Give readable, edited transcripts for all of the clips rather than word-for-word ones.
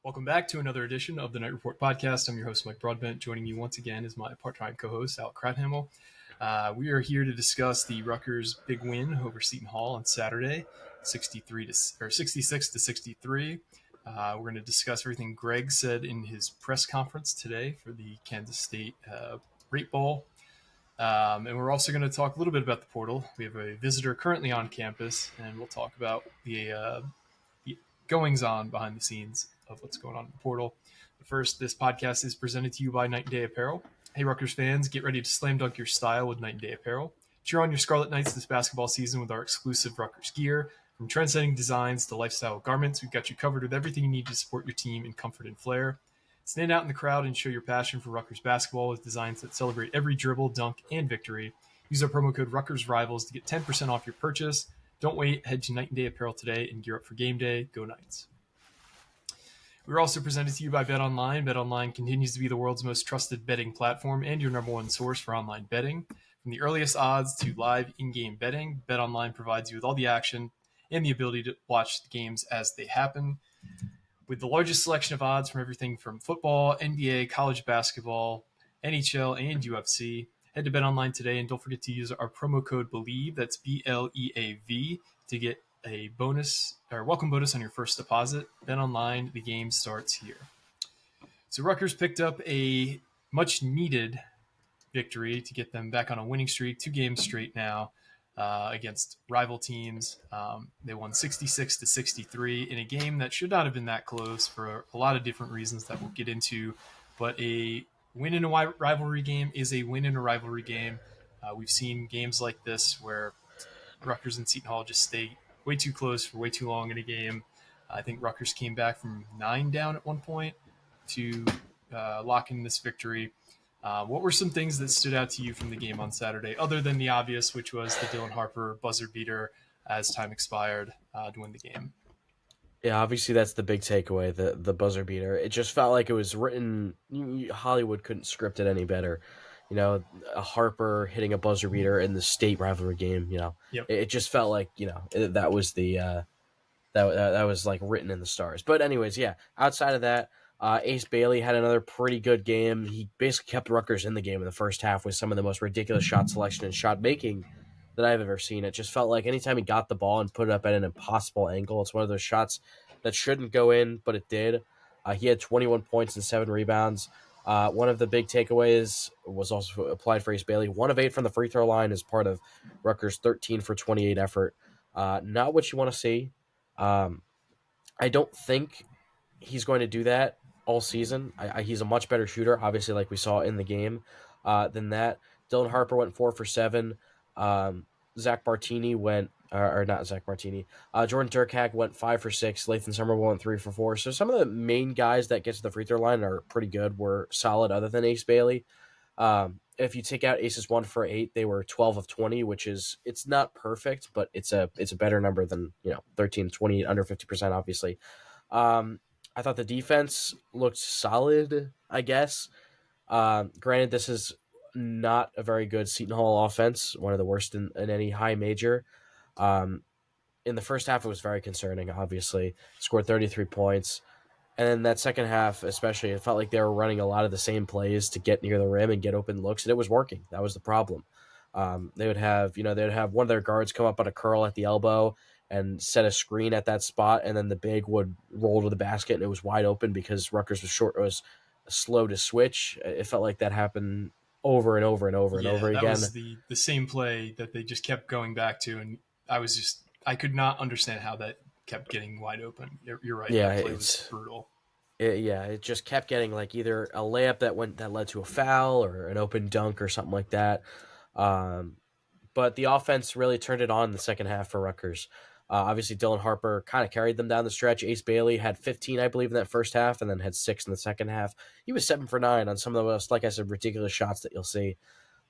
Welcome back to another edition of the Knight Report podcast. I'm your host, Mike Broadbent. Joining me once again is my part-time co-host, Alec. We are here to discuss the Rutgers big win over Seton Hall on Saturday, 66 to 63. We're going to discuss everything Greg said in his press conference today for the Kansas State Rate Bowl. And we're also going to talk a little bit about the portal. We have a visitor currently on campus, and we'll talk about the goings-on behind the scenes of what's going on in the portal. But first, this podcast is presented to you by Knight and Day Apparel. Hey, Rutgers fans, get ready to slam dunk your style with Knight and Day Apparel. Cheer on your Scarlet Knights this basketball season with our exclusive Rutgers gear. From trend-setting designs to lifestyle garments, we've got you covered with everything you need to support your team in comfort and flair. Stand out in the crowd and show your passion for Rutgers basketball with designs that celebrate every dribble, dunk, and victory. Use our promo code RutgersRivals to get 10% off your purchase. Don't wait. Head to Knight and Day Apparel today and gear up for game day. Go Knights. We're also presented to you by BetOnline. BetOnline continues to be the world's most trusted betting platform and your number one source for online betting. From the earliest odds to live in-game betting, BetOnline provides you with all the action and the ability to watch the games as they happen. With the largest selection of odds from everything from football, NBA, college basketball, NHL, and UFC, head to BetOnline today and don't forget to use our promo code BELIEVE, that's BLEAV, to get a bonus or welcome bonus on your first deposit. BetOnline, the game starts here. So Rutgers picked up a much needed victory to get them back on a winning streak, 2 games straight now against rival teams. They won 66 to 63 in a game that should not have been that close for a lot of different reasons that we'll get into, but a win in a rivalry game is a win in a rivalry game. We've seen games like this where Rutgers and Seton Hall just stay way too close for way too long in a game. I think Rutgers came back from 9 down at one point to lock in this victory. What were some things that stood out to you from the game on Saturday, other than the obvious, which was the Dylan Harper buzzer beater as time expired to win the game? Yeah, obviously that's the big takeaway, the buzzer beater. It just felt like it was written. Hollywood couldn't script it any better. You know, a Harper hitting a buzzer beater in the state rivalry game. Yep. It just felt like that was the that was like written in the stars. But anyways, yeah. Outside of that, Ace Bailey had another pretty good game. He basically kept Rutgers in the game in the first half with some of the most ridiculous shot selection and shot making that I've ever seen. It just felt like anytime he got the ball and put it up at an impossible angle, it's one of those shots that shouldn't go in, but it did. He had 21 points and 7 rebounds. One of the big takeaways was also applied for Ace Bailey. 1 of 8 from the free throw line as part of Rutgers' 13 for 28 effort. Not what you want to see. I don't think he's going to do that all season. He's a much better shooter, obviously, like we saw in the game, than that. Dylan Harper went 4 for 7. Zach Martini went, or not Zach Martini. Jordan Durkak went 5 for 6. Lathan Somerville went 3 for 4. So some of the main guys that get to the free throw line are pretty good, were solid other than Ace Bailey. If you take out Ace's 1 for 8, they were 12 of 20, which is, it's not perfect, but it's a better number than 13, 28, under 50%, obviously. I thought the defense looked solid, I guess. Granted, this is not a very good Seton Hall offense, one of the worst in any high major. In the first half, it was very concerning, obviously. Scored 33 points. And then that second half, especially, it felt like they were running a lot of the same plays to get near the rim and get open looks, and it was working. That was the problem. They would have one of their guards come up on a curl at the elbow and set a screen at that spot, and then the big would roll to the basket, and it was wide open because Rutgers was slow to switch. It felt like that happened over and over and over and over again. That was the same play that they just kept going back to, and I could not understand how that kept getting wide open. You're right. Yeah, that play was brutal. It just kept getting like either a layup that led to a foul or an open dunk or something like that. But the offense really turned it on in the second half for Rutgers. Obviously, Dylan Harper kind of carried them down the stretch. Ace Bailey had 15, I believe, in that first half, and then had 6 in the second half. He was 7 for 9 on some of the most, like I said, ridiculous shots that you'll see.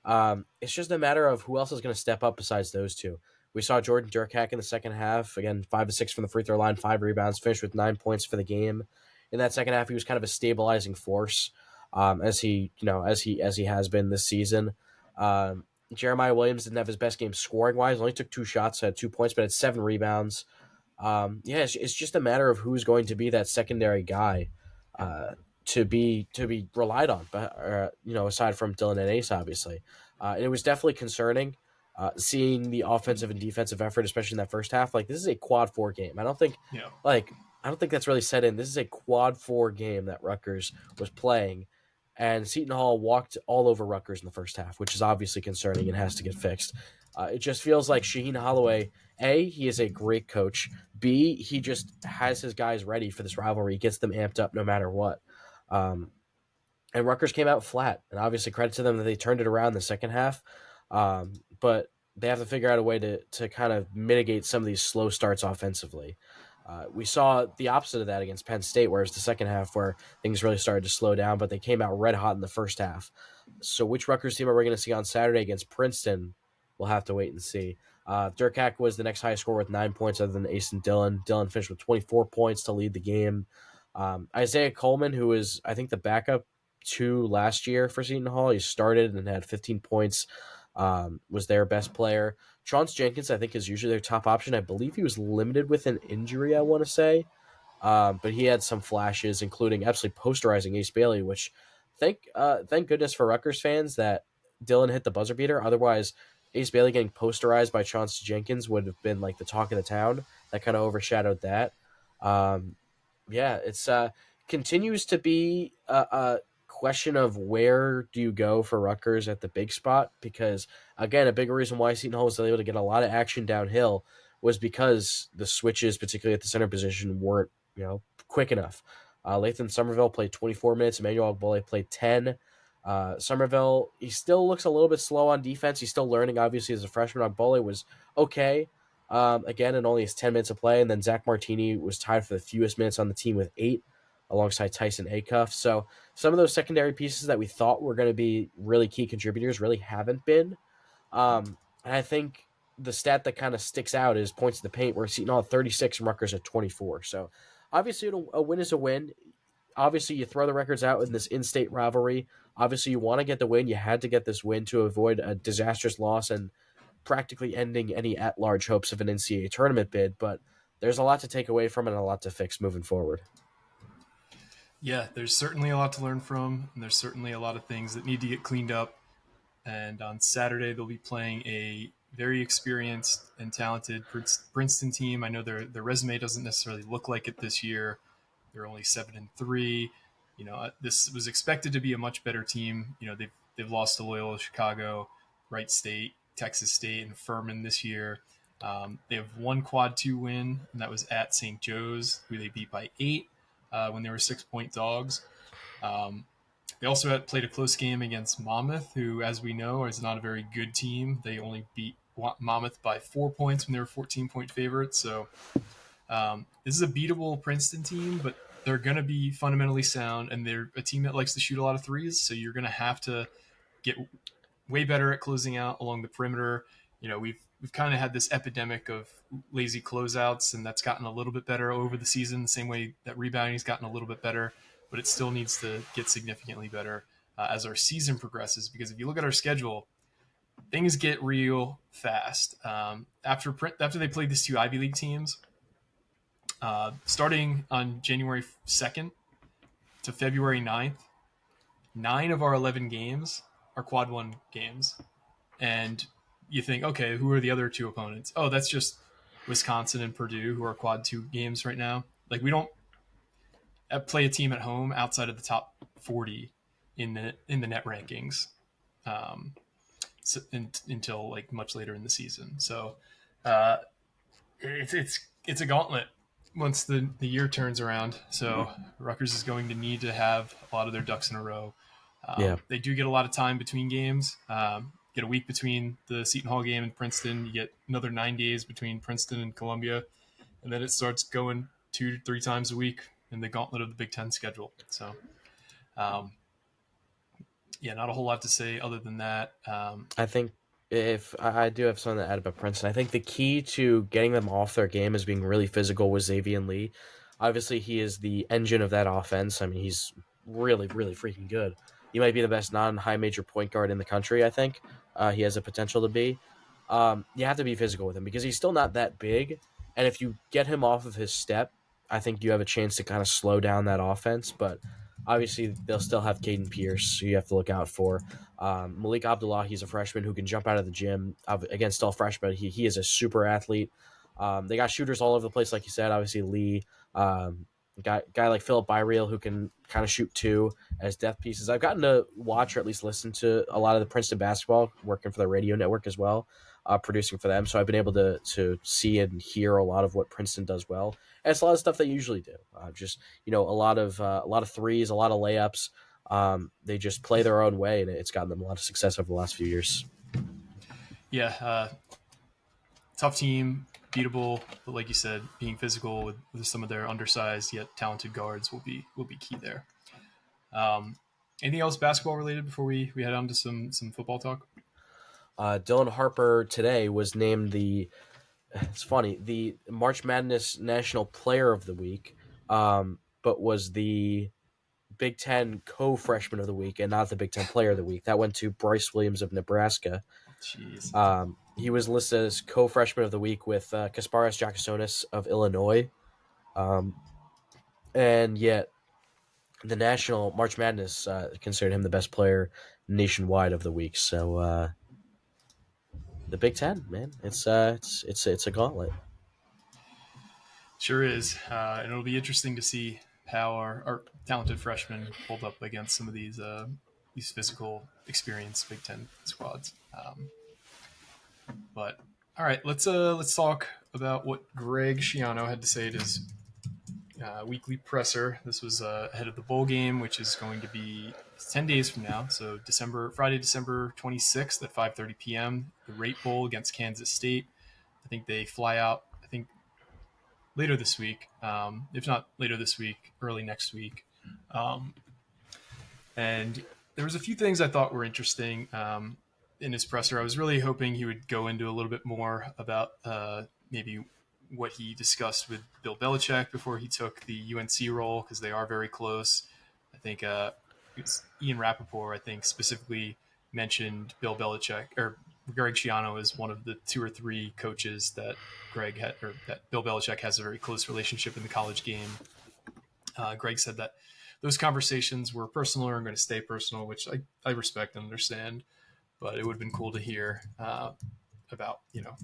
It's just a matter of who else is going to step up besides those two. We saw Jordan Durkak in the second half. Again, 5 of 6 from the free throw line, 5 rebounds, finished with 9 points for the game. In that second half, he was kind of a stabilizing force, as he has been this season. Jeremiah Williams didn't have his best game scoring-wise. Only took 2 shots, had 2 points, but had 7 rebounds. It's just a matter of who's going to be that secondary guy. to be relied on, but aside from Dylan and Ace, obviously, and it was definitely concerning seeing the offensive and defensive effort, especially in that first half. Like, this is a quad four game. Yeah. I don't think that's really set in. This is a quad four game that Rutgers was playing, and Seton Hall walked all over Rutgers in the first half, which is obviously concerning and has to get fixed. It just feels like Shaheen Holloway, A, he is a great coach. B, he just has his guys ready for this rivalry. He gets them amped up no matter what. Um, and Rutgers came out flat. And obviously, credit to them that they turned it around in the second half. But they have to figure out a way to kind of mitigate some of these slow starts offensively. We saw the opposite of that against Penn State, whereas the second half where things really started to slow down, but they came out red hot in the first half. So which Rutgers team are we going to see on Saturday against Princeton? We'll have to wait and see. Durkak was the next highest scorer with 9 points other than Ace and Dylan. Dylan finished with 24 points to lead the game. Isaiah Coleman, who was, I think, the backup to last year for Seton Hall, he started and had 15 points, was their best player. Chauncey Jenkins, I think, is usually their top option. I believe he was limited with an injury, I want to say. But he had some flashes, including absolutely posterizing Ace Bailey, which thank goodness for Rutgers fans that Dylan hit the buzzer beater. Otherwise, Ace Bailey getting posterized by Chauncey Jenkins would have been like the talk of the town. That kind of overshadowed that. It's continues to be a question of where do you go for Rutgers at the big spot, because again, a big reason why Seton Hall was able to get a lot of action downhill was because the switches, particularly at the center position, weren't quick enough. Lathan Somerville played 24 minutes. Emmanuel Agbole played 10. Somerville, he still looks a little bit slow on defense. He's still learning, obviously, as a freshman. Agbole was okay, again, in only his 10 minutes of play. And then Zach Martini was tied for the fewest minutes on the team with 8, alongside Tyson Acuff. So some of those secondary pieces that we thought were going to be really key contributors really haven't been. And I think the stat that kind of sticks out is points to the paint, where Seton Hall at 36 and Rutgers at 24. So obviously a win is a win. Obviously, you throw the records out in this in-state rivalry. Obviously, you want to get the win. You had to get this win to avoid a disastrous loss and practically ending any at-large hopes of an NCAA tournament bid. But there's a lot to take away from it and a lot to fix moving forward. Yeah, there's certainly a lot to learn from, and there's certainly a lot of things that need to get cleaned up. And on Saturday, they'll be playing a very experienced and talented Princeton team. I know their resume doesn't necessarily look like it this year. They're only 7-3. This was expected to be a much better team. They've lost to Loyola Chicago, Wright State, Texas State, and Furman this year. They have one quad 2 win, and that was at St. Joe's, who they beat by 8 when they were 6-point dogs. They also played a close game against Monmouth, who, as we know, is not a very good team. They only beat Monmouth by 4 points when they were 14-point favorites. So this is a beatable Princeton team, but they're going to be fundamentally sound, and they're a team that likes to shoot a lot of threes. So you're going to have to get way better at closing out along the perimeter. We've kind of had this epidemic of lazy closeouts, and that's gotten a little bit better over the season, the same way that rebounding has gotten a little bit better, but it still needs to get significantly better as our season progresses, because if you look at our schedule, things get real fast. After they played these two Ivy League teams, starting on January 2nd to February 9th, 9 of our 11 games are quad 1 games. And you think, okay, who are the other 2 opponents? Oh, that's just Wisconsin and Purdue, who are quad 2 games right now. Like, we don't play a team at home outside of the top 40 in the net rankings until like much later in the season. So it's a gauntlet once the year turns around. So Rutgers is going to need to have a lot of their ducks in a row. They do get a lot of time between games. Get a week between the Seton Hall game and Princeton. You get another 9 days between Princeton and Columbia, and then it starts going 2 to 3 times a week in the gauntlet of the Big Ten schedule. So, not a whole lot to say other than that. I think if I do have something to add about Princeton, I think the key to getting them off their game as being really physical was Xavier Lee. Obviously, he is the engine of that offense. I mean, he's really, really freaking good. He might be the best non-high major point guard in the country, I think. He has a potential to be. You have to be physical with him because he's still not that big. And if you get him off of his step, I think you have a chance to kind of slow down that offense, but obviously they'll still have Caden Pierce, who you have to look out for. Malik Abdullah, he's a freshman who can jump out of the gym against all freshmen. He is a super athlete. They got shooters all over the place, like you said. Obviously Lee, guy like Philip Byreal, who can kind of shoot too as depth pieces. I've gotten to watch or at least listen to a lot of the Princeton basketball, working for the radio network as well, producing for them. So I've been able to see and hear a lot of what Princeton does well. And it's a lot of stuff they usually do. Just a lot of threes, a lot of layups. They just play their own way, and it's gotten them a lot of success over the last few years. Yeah, tough team, beatable, but like you said, being physical with some of their undersized yet talented guards will be key there. Anything else basketball related before we head on to some football talk? Dylan Harper today was named the March Madness National Player of the Week, but was the Big Ten co-freshman of the week and not the Big Ten Player of the Week. That went to Bryce Williams of Nebraska. Jeez. He was listed as co-freshman of the week with Kasparas Giacosonis of Illinois. And yet the National March Madness considered him the best player nationwide of the week. So the Big Ten, man, it's a gauntlet. Sure is, and it'll be interesting to see how our talented freshmen hold up against some of these physical, experienced Big Ten squads. But all right, let's talk about what Greg Schiano had to say at his weekly presser. This was ahead of the bowl game, which is going to be 10 days from now. So Friday, December 26th at 5:30 p.m. The Rate Bowl against Kansas State. I think they fly out. I think later this week, if not later this week, early next week. And there was a few things I thought were interesting in his presser. I was really hoping he would go into a little bit more about maybe what he discussed with Bill Belichick before he took the UNC role, because they are very close. I think it's Ian Rappaport, I think, specifically mentioned Bill Belichick or Greg Schiano as one of the 2 or 3 coaches that that Bill Belichick has a very close relationship in the college game. Greg said that those conversations were personal and are going to stay personal, which I respect and understand. But it would have been cool to hear about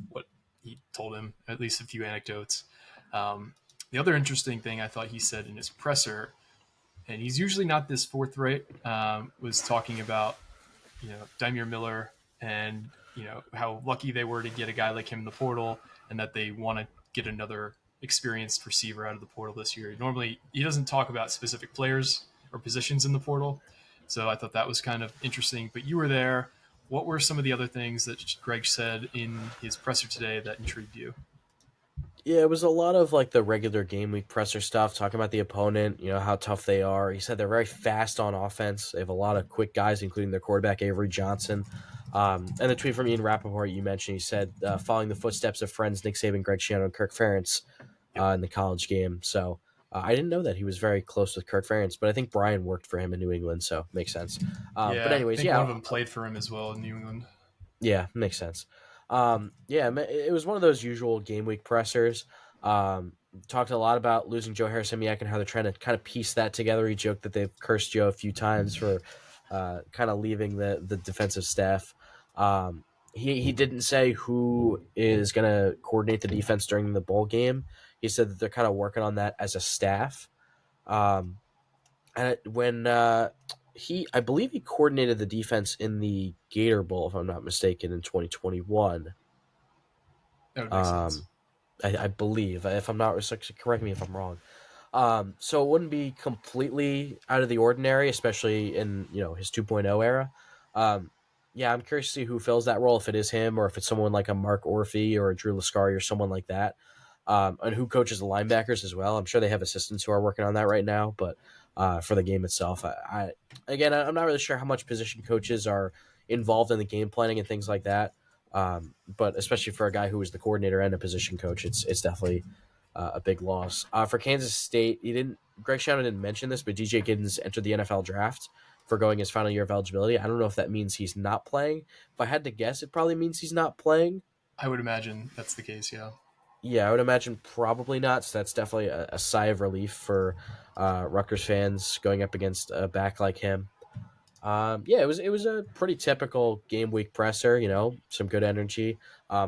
what he told him, at least a few anecdotes. The other interesting thing I thought he said in his presser, and he's usually not this forthright, was talking about Dymere Miller and how lucky they were to get a guy like him in the portal, and that they want to get another experienced receiver out of the portal this year. Normally, he doesn't talk about specific players or positions in the portal, so I thought that was kind of interesting. But you were there. What were some of the other things that Greg said in his presser today that intrigued you? Yeah, it was a lot of like the regular game week presser stuff, talking about the opponent, how tough they are. He said they're very fast on offense. They have a lot of quick guys, including their quarterback, Avery Johnson. And the tweet from Ian Rappaport you mentioned, he said, following the footsteps of friends Nick Saban, Greg Schiano, and Kirk Ferentz in the college game. So I didn't know that he was very close with Kirk Ferentz, but I think Brian worked for him in New England, so makes sense. But anyways, I think one of them played for him as well in New England. Yeah, makes sense. It was one of those usual game week pressers. Talked a lot about losing Joe Harris-Semiak and how they're trying to kind of piece that together. He joked that they've cursed Joe a few times for kind of leaving the defensive staff. He didn't say who is going to coordinate the defense during the bowl game. He said that they're kind of working on that as a staff. And when I believe he coordinated the defense in the Gator Bowl, if I'm not mistaken, in 2021. That would make sense. I believe, if I'm not, correct me if I'm wrong. So it wouldn't be completely out of the ordinary, especially in his 2.0 era. I'm curious to see who fills that role, if it is him or if it's someone like a Mark Orphy or a Drew Lascari or someone like that. And who coaches the linebackers as well. I'm sure they have assistants who are working on that right now, but for the game itself, I'm not really sure how much position coaches are involved in the game planning and things like that. But especially for a guy who was the coordinator and a position coach, it's definitely a big loss. For Kansas State, Greg Schiano didn't mention this, but DJ Giddens entered the NFL draft for going his final year of eligibility. I don't know if that means he's not playing. If I had to guess, it probably means he's not playing. I would imagine that's the case, yeah. Yeah, I would imagine probably not. So that's definitely a sigh of relief for Rutgers fans going up against a back like him. Yeah, it was a pretty typical game week presser. Some good energy.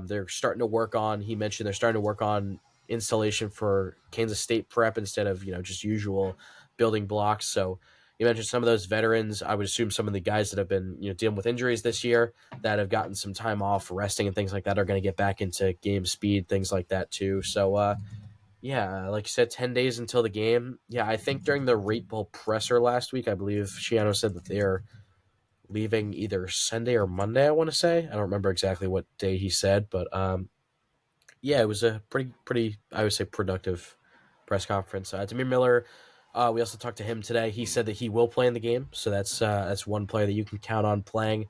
They're starting to work on. He mentioned they're starting to work on installation for Kansas State prep instead of just usual building blocks. So you mentioned some of those veterans. I would assume some of the guys that have been dealing with injuries this year that have gotten some time off, resting and things like that, are going to get back into game speed, things like that too. So yeah, like you said, 10 days until the game. Yeah, I think during the Rate Bowl presser last week, I believe Schiano said that they're leaving either Sunday or Monday. I want to say I don't remember exactly what day he said, but yeah, it was a pretty I would say productive press conference. Demir Miller, we also talked to him today. He said that he will play in the game, so that's one player that you can count on playing.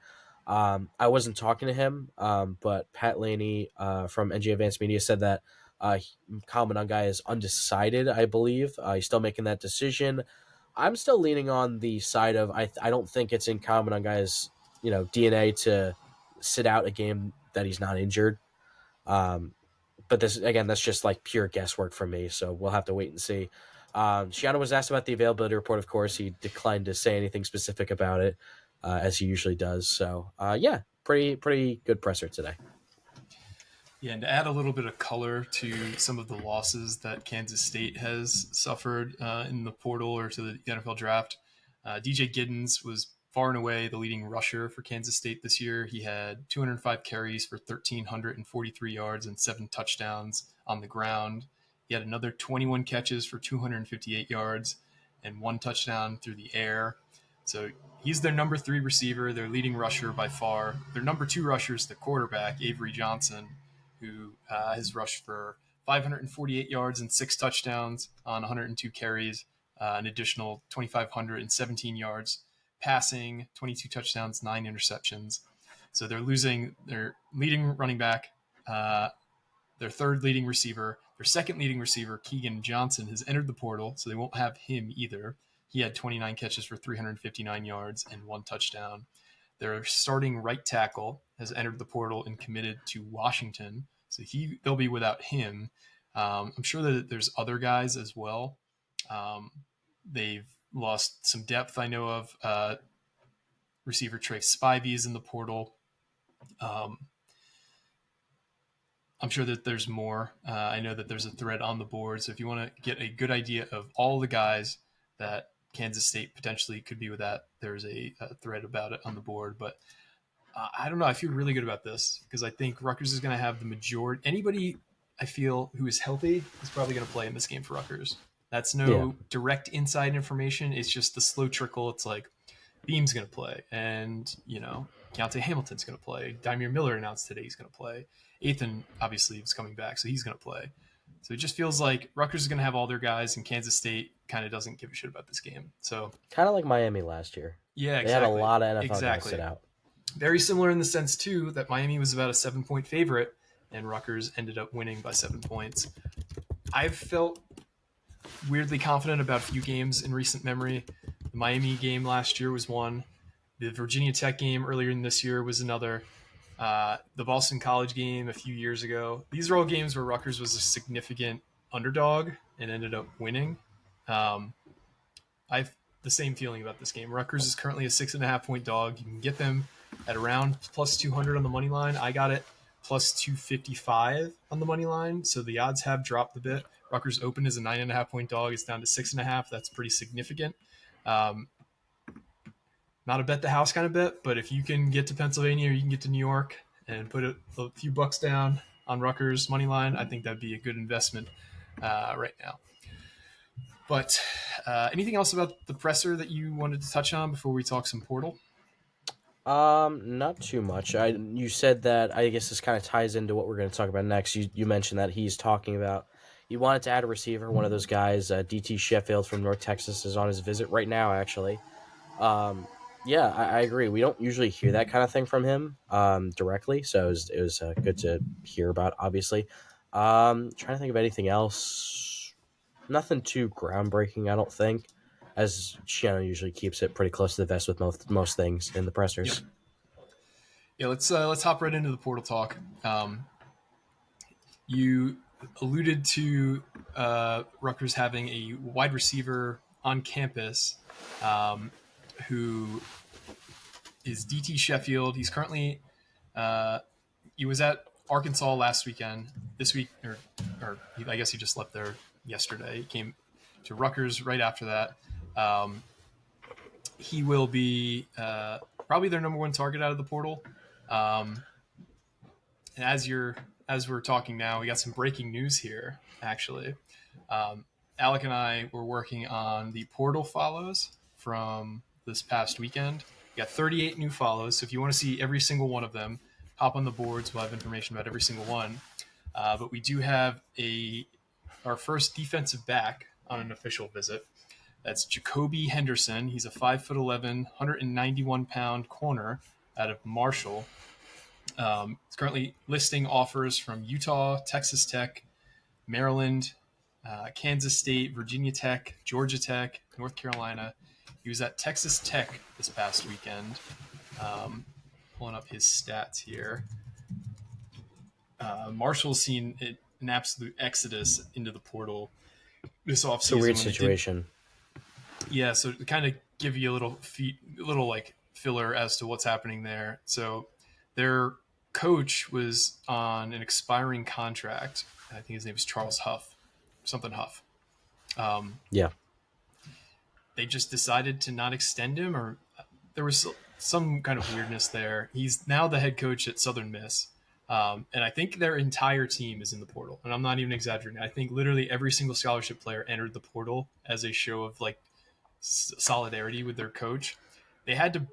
I wasn't talking to him, but Pat Laney from NG Advanced Media said that Kyle Monangai is undecided. I believe he's still making that decision. I'm still leaning on the side of I don't think it's in Kyle Monangai's DNA to sit out a game that he's not injured. Um, but this again, that's just like pure guesswork for me. So we'll have to wait and see. Shiano was asked about the availability report. Of course, he declined to say anything specific about it, as he usually does. So yeah, pretty good presser today. Yeah, and to add a little bit of color to some of the losses that Kansas State has suffered in the portal or to the NFL draft, DJ Giddens was far and away the leading rusher for Kansas State this year. He had 205 carries for 1,343 yards and 7 touchdowns on the ground. He had another 21 catches for 258 yards and 1 touchdown through the air. So he's their number 3 receiver, their leading rusher by far. Their number 2 rusher is the quarterback, Avery Johnson, who has rushed for 548 yards and 6 touchdowns on 102 carries, an additional 2,517 yards passing, 22 touchdowns, 9 interceptions. So they're losing their leading running back, their third leading receiver. Their second leading receiver, Keegan Johnson, has entered the portal, so they won't have him either. He had 29 catches for 359 yards and 1 touchdown. Their starting right tackle has entered the portal and committed to Washington, so they'll be without him. I'm sure that there's other guys as well. They've lost some depth, I know of. Receiver Trey Spivey is in the portal. I'm sure that there's more. I know that there's a thread on the board, so if you want to get a good idea of all the guys that Kansas State potentially could be without, there's a thread about it on the board. But I don't know. I feel really good about this because I think Rutgers is going to have the majority. Anybody I feel who is healthy is probably going to play in this game for Rutgers. That's Yeah, no direct inside information. It's just the slow trickle. It's like Beam's going to play, and Keontae Hamilton's going to play. Dymere Miller announced today he's going to play. Ethan obviously is coming back, so he's going to play. So it just feels like Rutgers is going to have all their guys, and Kansas State kind of doesn't give a shit about this game. So kind of like Miami last year. yeah, They had a exactly, lot of NFL guys sit exactly. out. Very similar in the sense too that Miami was about a 7-point favorite, and Rutgers ended up winning by 7 points. I've felt weirdly confident about a few games in recent memory. The Miami game last year was one. The Virginia Tech game earlier in this year was another. The Boston College game a few years ago. These are all games where Rutgers was a significant underdog and ended up winning. Um, I've the same feeling about this game. Rutgers is currently a 6.5 point dog. You can get them at around plus 200 on the money line. I got it plus 255 on the money line. So the odds have dropped a bit. Rutgers opened as a 9.5 point dog. It's down to 6.5. That's pretty significant. Um, Not a bet the house kind of bet, but if you can get to Pennsylvania or you can get to New York and put a few bucks down on Rutgers money line, I think that'd be a good investment right now. But anything else about the presser that you wanted to touch on before we talk some portal? Not too much. You said that I guess this kind of ties into what we're going to talk about next. You mentioned that he's talking about he wanted to add a receiver, one of those guys. DT Sheffield from North Texas is on his visit right now, actually. Um, yeah, I agree. We don't usually hear that kind of thing from him directly, so it was good to hear about. Obviously, trying to think of anything else. Nothing too groundbreaking, I don't think. As Shannon usually keeps it pretty close to the vest with most things in the Yep. pressers. Yeah, let's hop right into the portal talk. You alluded to Rutgers having a wide receiver on campus who is DT Sheffield. He's currently he was at Arkansas last weekend. This week, or I guess he just left there yesterday. He came to Rutgers right after that. He will be probably their number one target out of the portal. And as we're talking now, we got some breaking news here. Actually, Alec and I were working on the portal follows from this past weekend. We got 38 new follows. So if you want to see every single one of them, hop on the boards. We'll have information about every single one. But we do have our first defensive back on an official visit. That's Jacobie Henderson. He's a 5'11", 191-pound corner out of Marshall. He's currently listing offers from Utah, Texas Tech, Maryland, Kansas State, Virginia Tech, Georgia Tech, North Carolina. He was at Texas Tech this past weekend. Pulling up his stats here. Marshall's seen an absolute exodus into the portal this offseason. It's a weird situation. Yeah, so to kind of give you a little like filler as to what's happening there. So their coach was on an expiring contract. I think his name is Charles Huff, something Huff. Yeah. They just decided to not extend him, or there was some kind of weirdness there. He's now the head coach at Southern Miss. And I think their entire team is in the portal. And I'm not even exaggerating. I think literally every single scholarship player entered the portal as a show of like solidarity with their coach. They had to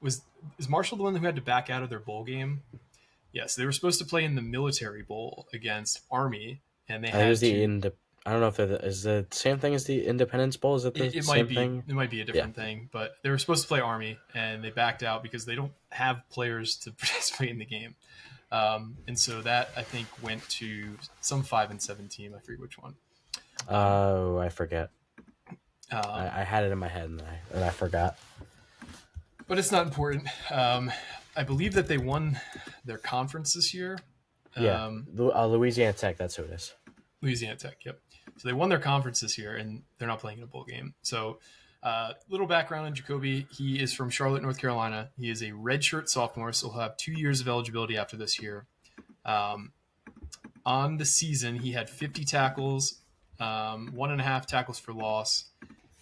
is Marshall the one who had to back out of their bowl game? Yes, they were supposed to play in the Military Bowl against Army, and they had I don't know if is the same thing as the Independence Bowl. Is it the same thing? It might be a different thing, but they were supposed to play Army, and they backed out because they don't have players to participate in the game. And so that, I think, went to some 5-7 team. I forget which one. Oh, I forget. I had it in my head, and I forgot. But it's not important. I believe that they won their conference this year. Yeah, Louisiana Tech, that's who it is. Louisiana Tech, yep. So they won their conference this year, and they're not playing in a bowl game. So little background on Jacobie. He is from Charlotte, North Carolina. He is a redshirt sophomore, so he'll have 2 years of eligibility after this year. On the season, he had 50 tackles, 1.5 tackles for loss.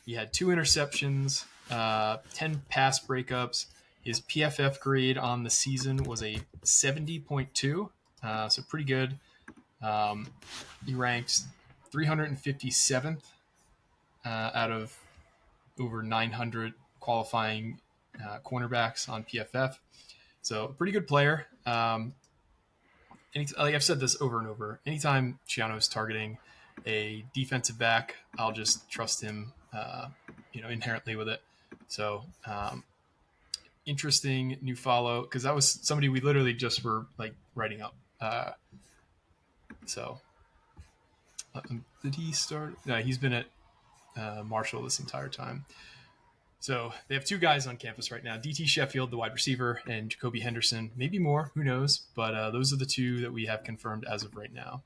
He had 2 interceptions, 10 pass breakups. His PFF grade on the season was a 70.2, so pretty good. He ranked 357th out of over 900 qualifying cornerbacks on PFF. So a pretty good player. Like I've said this over and over, anytime Schiano is targeting a defensive back, I'll just trust him, inherently with it. So interesting new follow, because that was somebody we literally just were like writing up. Did he start? No, he's been at Marshall this entire time. So they have 2 guys on campus right now: DT Sheffield, the wide receiver, and Jacobie Henderson. Maybe more, who knows? But those are the 2 that we have confirmed as of right now.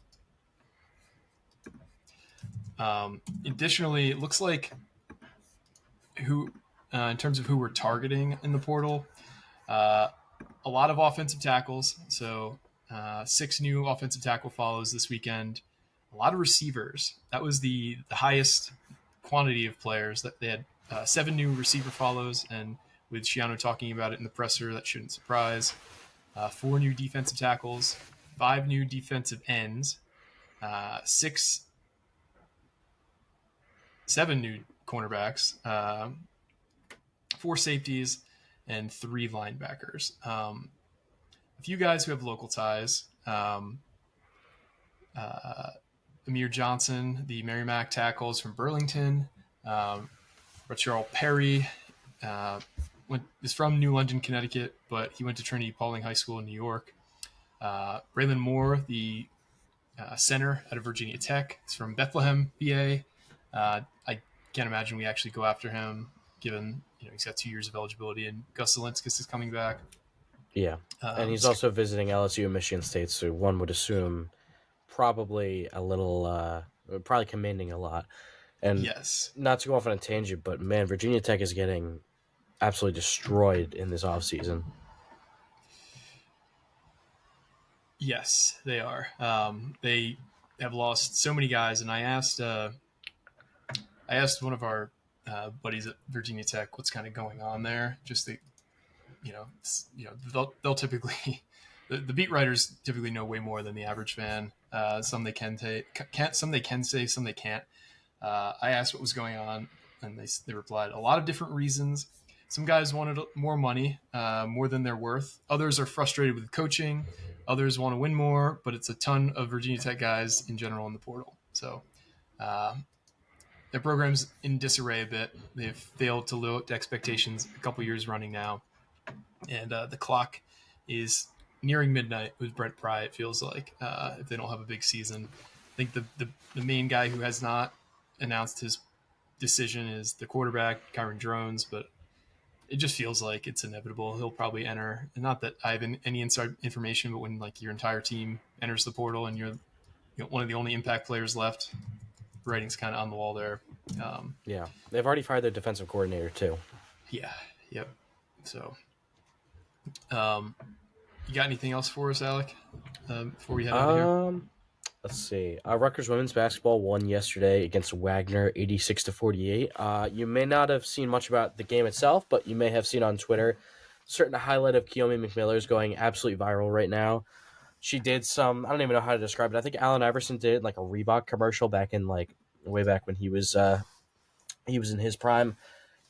Additionally, it looks like in terms of who we're targeting in the portal, a lot of offensive tackles. So 6 new offensive tackle follows this weekend. A lot of receivers. That was the highest quantity of players. That they had 7 new receiver follows, and with Schiano talking about it in the presser, that shouldn't surprise. 4 new defensive tackles, 5 new defensive ends, 7 new cornerbacks, 4 safeties, and 3 linebackers. A few guys who have local ties. Amir Johnson, the Merrimack tackles from Burlington. Rachel Perry is from New London, Connecticut, but he went to Trinity Paulding High School in New York. Braylon Moore, the center out of Virginia Tech, is from Bethlehem, PA. I can't imagine we actually go after him, given he's got 2 years of eligibility, and Gus Zelinskas is coming back. Yeah, and he's also visiting LSU and Michigan State, so one would assume probably a little, probably commanding a lot. And Yes. not to go off on a tangent, but man, Virginia Tech is getting absolutely destroyed in this offseason. Yes, they are. They have lost so many guys, and I asked one of our buddies at Virginia Tech what's kind of going on there. Just to, they'll typically the beat writers typically know way more than the average fan. Some they can can't, some they can say, some they can't. I asked what was going on, and they replied a lot of different reasons. Some guys wanted more money, more than they're worth. Others are frustrated with coaching. Others want to win more, but it's a ton of Virginia Tech guys in general in the portal. So their program's in disarray a bit. They've failed to live up to expectations a couple years running now. And the clock is nearing midnight with Brent Pry, it feels like, if they don't have a big season. I think the main guy who has not announced his decision is the quarterback, Kyron Drones, but it just feels like it's inevitable. He'll probably enter. And not that I have any inside information, but when like your entire team enters the portal and you're one of the only impact players left, writing's kind of on the wall there. Yeah, they've already fired their defensive coordinator too. Yeah, yep. So, you got anything else for us, Alec? Before we head out of here. Let's see. Rutgers women's basketball won yesterday against Wagner, 86-48. You may not have seen much about the game itself, but you may have seen on Twitter certain highlight of Kiyomi McMiller's going absolutely viral right now. She did some, I don't even know how to describe it. I think Allen Iverson did like a Reebok commercial back in like way back when he was in his prime.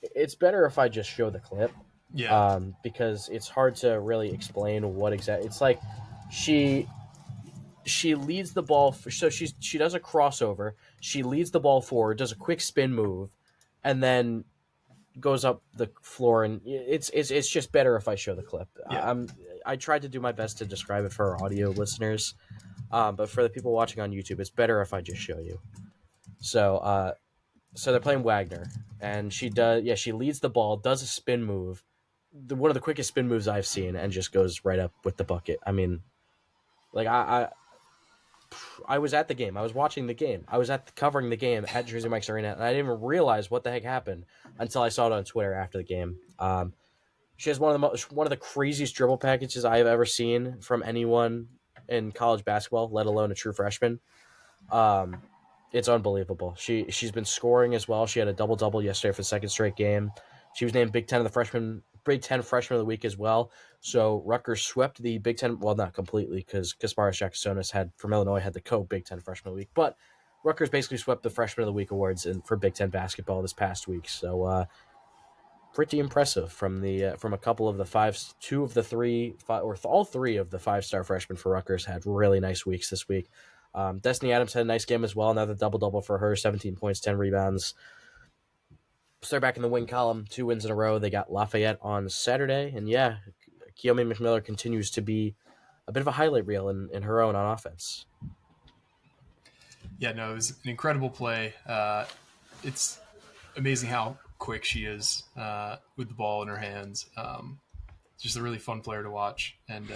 It's better if I just show the clip. Yeah. Because it's hard to really explain what exactly. It's like she leads the ball. So she does a crossover. She leads the ball forward, does a quick spin move, and then goes up the floor. And it's just better if I show the clip. Yeah. I tried to do my best to describe it for our audio listeners, but for the people watching on YouTube, it's better if I just show you. So they're playing Wagner, and she does. Yeah, she leads the ball, does a spin move, one of the quickest spin moves I've seen, and just goes right up with the bucket. I mean, like I was at the game. I was watching the game. I was covering the game at Jersey Mike's Arena, and I didn't even realize what the heck happened until I saw it on Twitter after the game. She has one of the craziest dribble packages I have ever seen from anyone in college basketball, let alone a true freshman. It's unbelievable. She's been scoring as well. She had a double-double yesterday for the second straight game. She was named Big Ten Freshman of the Week as well. So Rutgers swept the Big Ten, well, not completely, because Kasparas Jakasonis from Illinois had the co-Big Ten Freshman of the Week, but Rutgers basically swept the Freshman of the Week awards for Big Ten basketball this past week. So pretty impressive from a couple of all three of the five-star freshmen for Rutgers had really nice weeks this week. Destiny Adams had a nice game as well, another double-double for her, 17 points, 10 rebounds. So they're back in the win column, 2 wins in a row. They got Lafayette on Saturday, and yeah, Kiyomi McMiller continues to be a bit of a highlight reel in her own on offense. Yeah, no, it was an incredible play. It's amazing how quick she is with the ball in her hands. Just a really fun player to watch, and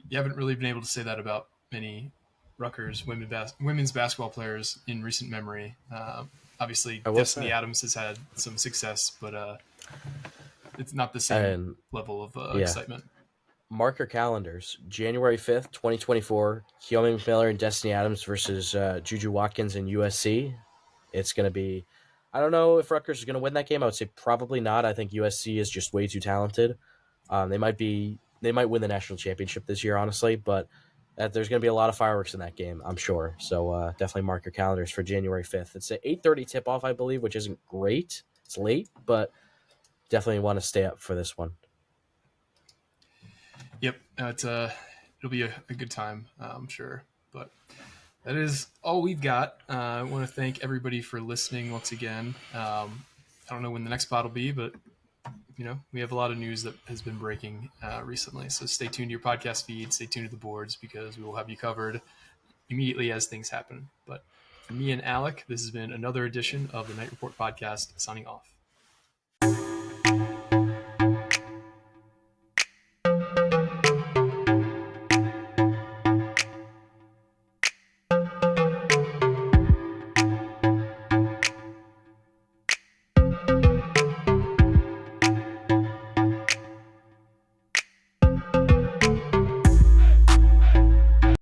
you haven't really been able to say that about many Rutgers women's basketball players in recent memory. Obviously, Destiny Adams has had some success, but it's not the same level of excitement. Mark your calendars. January 5th, 2024, Kiyomi McMiller and Destiny Adams versus Juju Watkins and USC. It's going to be... I don't know if Rutgers is going to win that game. I would say probably not. I think USC is just way too talented. They might win the national championship this year, honestly, but there's going to be a lot of fireworks in that game, I'm sure. So definitely mark your calendars for January 5th. It's an 8:30 tip-off, I believe, which isn't great. It's late, but definitely want to stay up for this one. Yep, it'll be a good time, I'm sure. But that is all we've got. I want to thank everybody for listening once again. I don't know when the next pod will be, but we have a lot of news that has been breaking recently. So stay tuned to your podcast feed, stay tuned to the boards, because we will have you covered immediately as things happen. But for me and Alec, this has been another edition of the Knight Report podcast, signing off.